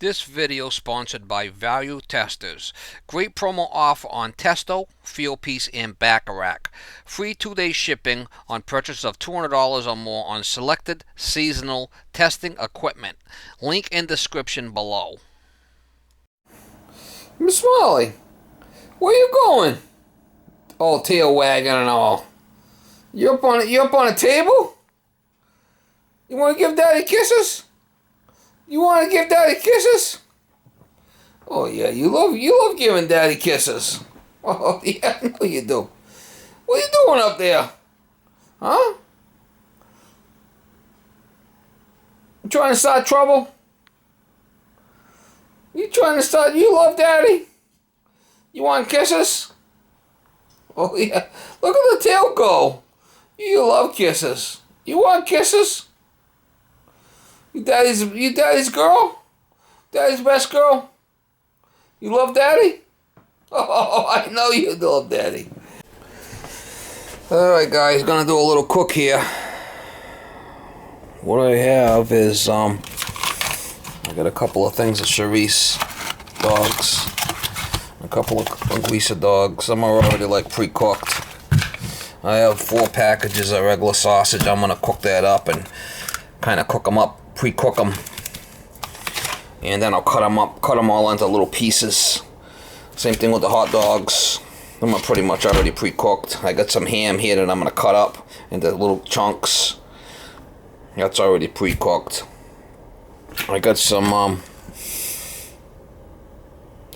This video sponsored by Value Testers. Great promo offer on Testo, Fieldpiece, and Bacharach. Free 2-day shipping on purchase of $200 or more on selected seasonal testing equipment. Link in description below. Miss Molly, where you going? Oh, tail wagging and all. You up on a table? You want to give Daddy kisses? You want to give Daddy kisses? Oh yeah, you love giving Daddy kisses. Oh yeah, I know you do. What are you doing up there? Huh? You trying to start trouble? You love Daddy? You want kisses? Oh yeah, look at the tail go. You love kisses. You want kisses? You daddy's girl? Daddy's best girl? You love Daddy? Oh, I know you love Daddy. Alright guys, gonna do a little cook here. What I have is, I got a couple of things of Charisse dogs. A couple of linguiça dogs. Some are already like pre-cooked. I have 4 packages of regular sausage. I'm gonna cook that up and kind of cook them up. Pre-cook them, and then I'll cut them all into little pieces. Same thing with the hot dogs. Them are pretty much already pre-cooked. I got some ham here that I'm gonna cut up into little chunks. That's already pre-cooked. I got some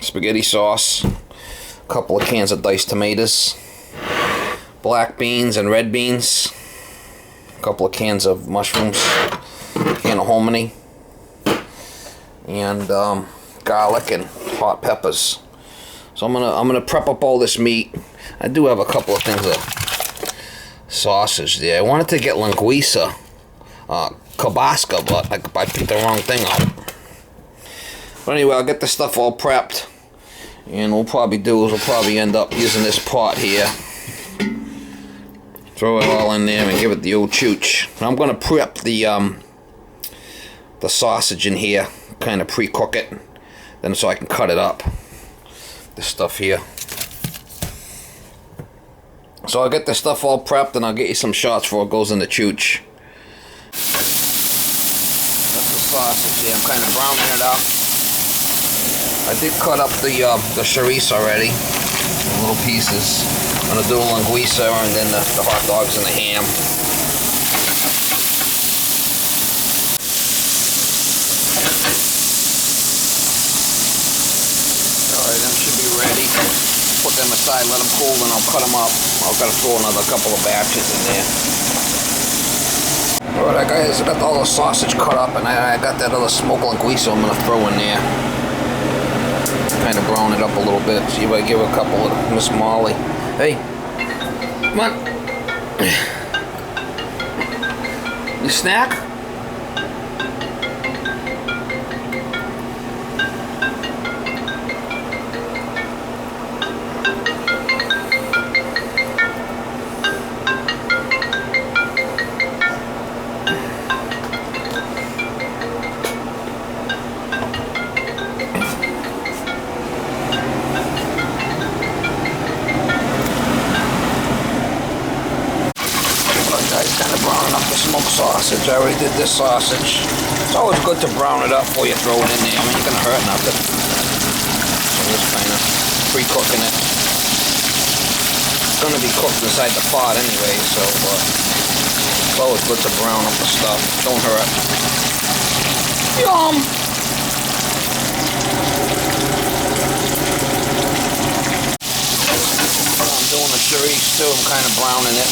spaghetti sauce, a couple of cans of diced tomatoes, black beans and red beans, a couple of cans of mushrooms, can of hominy, and garlic and hot peppers. So I'm gonna prep up all this meat. I do have a couple of things of sausage there. I wanted to get linguiça, kibasca, but I picked the wrong thing out. But anyway, I'll get this stuff all prepped, and we'll probably end up using this pot here. Throw it all in there and give it the old chooch. I'm gonna prep the sausage in here, kind of pre-cook it, then so I can cut it up. This stuff here. So I'll get this stuff all prepped and I'll get you some shots before it goes in the chooch. That's the sausage here. I'm kind of browning it up. I did cut up the Charisse already in little pieces. I'm gonna do a linguiça and then the hot dogs and the ham. Alright, them should be ready. Put them aside, let them cool, and I'll cut them up. I've got to throw another couple of batches in there. Alright guys, I got all the sausage cut up, and I got that other smoked linguiça I'm going to throw in there. Kind of brown it up a little bit. See if I give a couple of Miss Molly. Hey, come on. You snack? Kind of browning up the smoked sausage. I already did this sausage. It's always good to brown it up before you throw it in there. I mean, it's going to hurt nothing. So I'm just kind of pre-cooking it. It's going to be cooked inside the pot anyway, so it's always good to brown up the stuff. Don't hurt. Yum! I'm doing the Charisse too. I'm kind of browning it.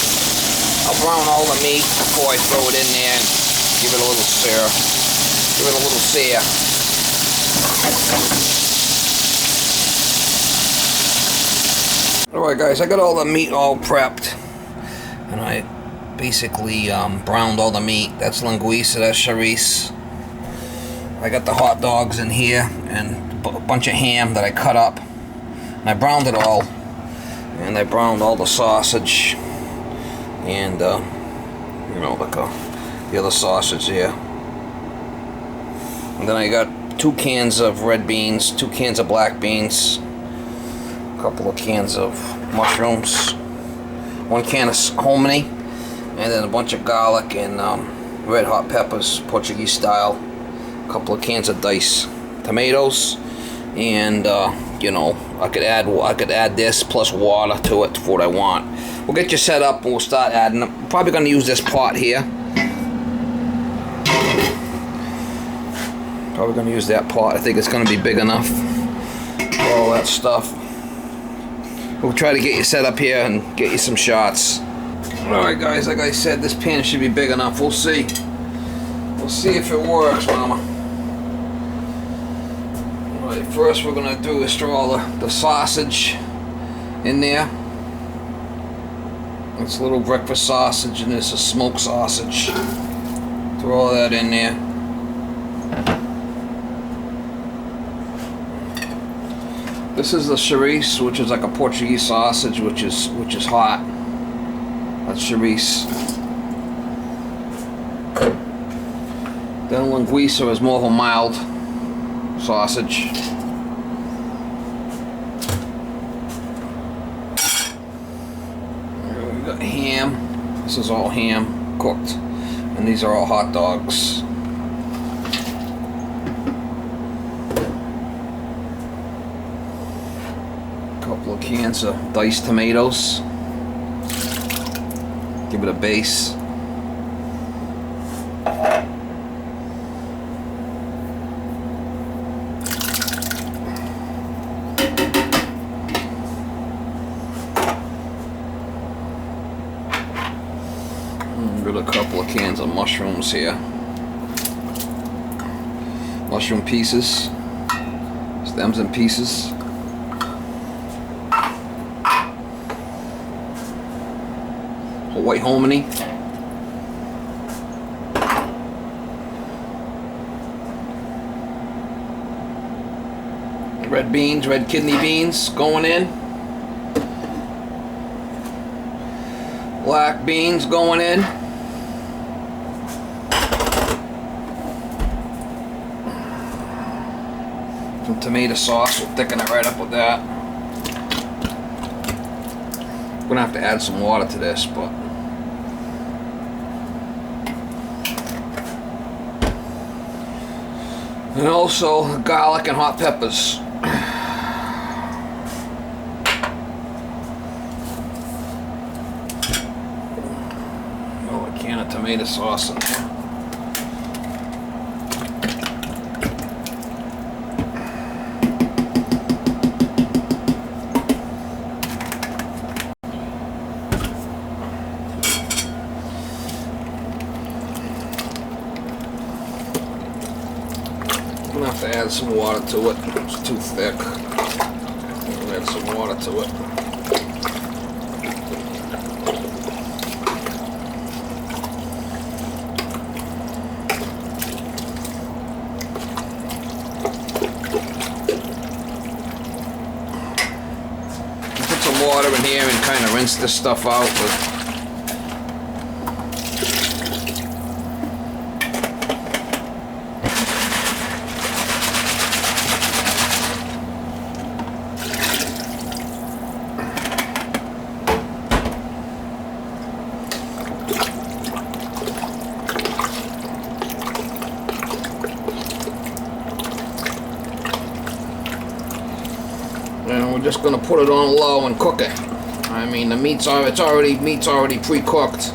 I'll brown all the meat before I throw it in there and give it a little sear. Give it a little sear. Alright guys, I got all the meat all prepped. And I basically browned all the meat. That's linguiça, that's Charisse. I got the hot dogs in here and a bunch of ham that I cut up. And I browned it all. And I browned all the sausage. And, you know, like the other sausage here. And then I got 2 cans of red beans, 2 cans of black beans, a couple of cans of mushrooms, 1 can of hominy, and then a bunch of garlic and red hot peppers, Portuguese style, a couple of cans of diced tomatoes, and you know, I could add this plus water to it for what I want. We'll get you set up and we'll start adding them. I'm probably going to use this pot here. Probably going to use that pot. I think it's going to be big enough for all that stuff. We'll try to get you set up here and get you some shots. Alright guys, like I said, this pan should be big enough. We'll see. We'll see if it works, mama. Alright, first we're going to do is throw all the sausage in there. It's a little breakfast sausage and this is smoked sausage. Throw all that in there. This is the chorizo, which is like a Portuguese sausage, which is hot. That's chorizo. Then linguiça is more of a mild sausage. We got ham. This is all ham cooked, and these are all hot dogs. Couple of cans of diced tomatoes. Give it a base. Got a couple of cans of mushrooms here. Mushroom pieces. Stems and pieces. White hominy. Red beans, red kidney beans going in. Black beans going in. Some tomato sauce, we'll thicken it right up with that. I'm gonna have to add some water to this, but and also garlic and hot peppers. Oh, a can of tomato sauce in there. I'm gonna have to add some water to it. It's too thick. I'll add some water to it. Put some water in here and kind of rinse this stuff out. And we're just gonna put it on low and cook it. I mean, the meat's already pre-cooked.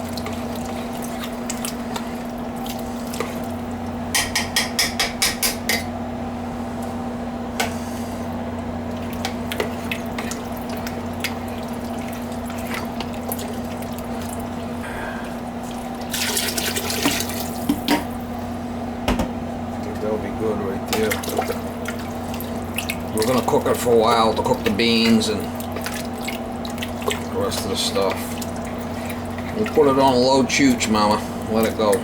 I think that'll be good right there. We're gonna cook it for a while to cook the beans and the rest of the stuff. We'll put it on low chooch, mama. Let it go.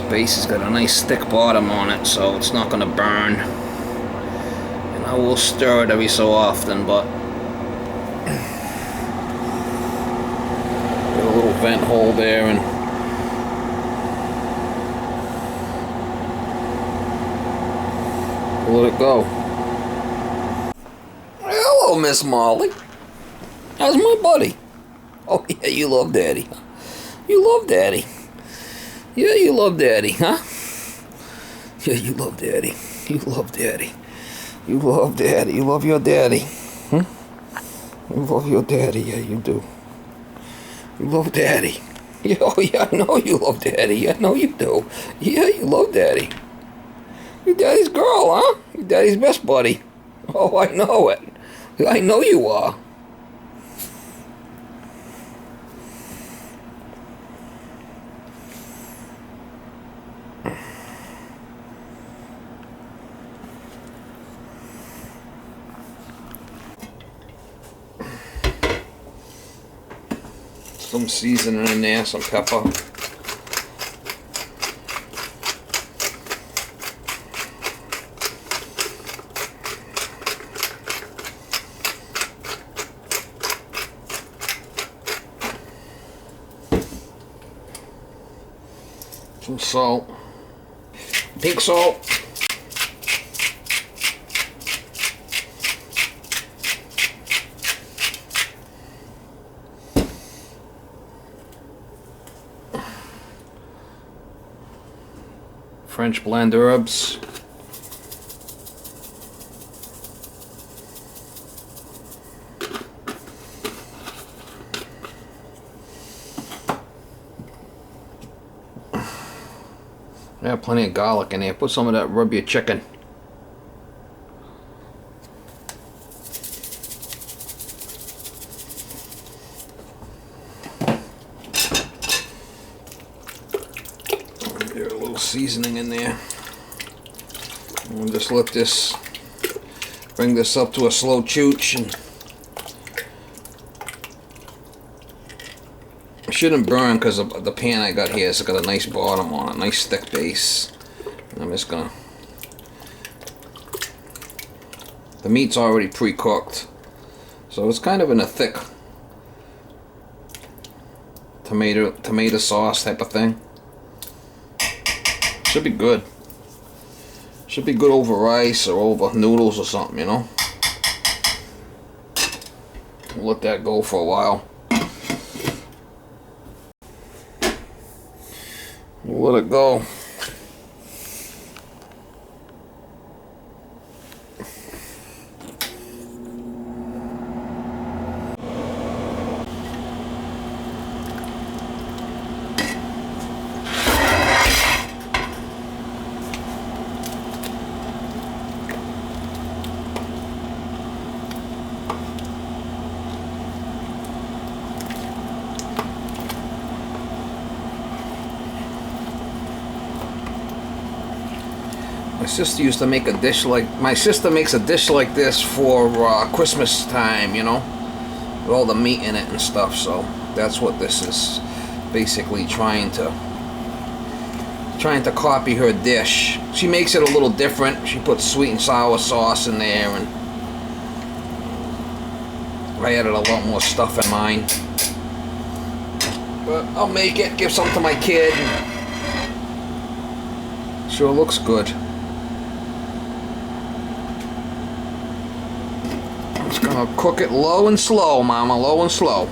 base has got a nice thick bottom on it, so it's not going to burn. And I will stir it every so often, but got a little vent hole there, and let it go. Hello, Miss Molly. How's my buddy? Oh yeah, you love Daddy. You love Daddy. Yeah, you love Daddy, huh? Yeah, you love Daddy. You love Daddy. You love Daddy. You love your daddy. Hmm? You love your daddy. Yeah, you do. You love Daddy. Yeah, oh yeah, I know you love Daddy. Yeah, I know you do. Yeah, you love Daddy. You're Daddy's girl, huh? You're Daddy's best buddy. Oh, I know it. I know you are. Some seasoning in there, some pepper. Some salt. Pink salt. French blend herbs. Yeah, plenty of garlic in there. Put some of that, rub your chicken. Get a little seasoning in there. And we'll just let this, bring this up to a slow chooch, and it shouldn't burn because the pan I got here has got a nice bottom on it, nice thick base. And I'm just gonna, the meat's already pre-cooked, so it's kind of in a thick tomato sauce type of thing. Should be good. Should be good over rice or over noodles or something, you know. We'll let that go for a while. We'll let it go. My sister used to make a dish like, my sister makes a dish like this for Christmas time, you know, with all the meat in it and stuff. So that's what this is basically trying to copy her dish. She makes it a little different. She puts sweet and sour sauce in there, and I added a lot more stuff in mine. But I'll make it, give some to my kid. Sure looks good. Just gonna cook it low and slow, Mama, low and slow.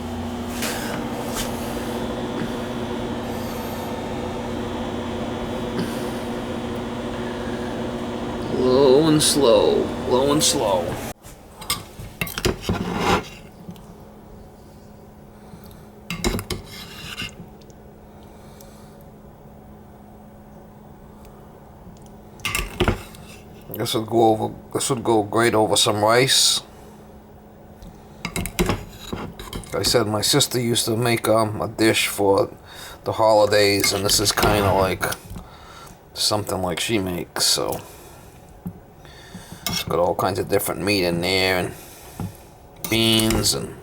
Low and slow, low and slow. This would go great over some rice. Like I said, my sister used to make a dish for the holidays, and this is kind of like something like she makes. So it's got all kinds of different meat in there, and beans, and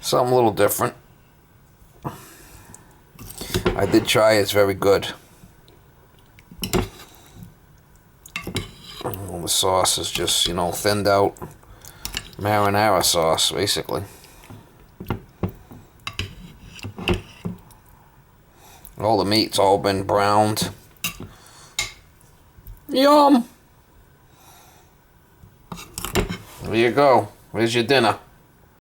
Something a little different. I did try it. It's very good. Well, the sauce is just, thinned out marinara sauce, basically. All the meat's all been browned. Yum! There you go. There's your dinner.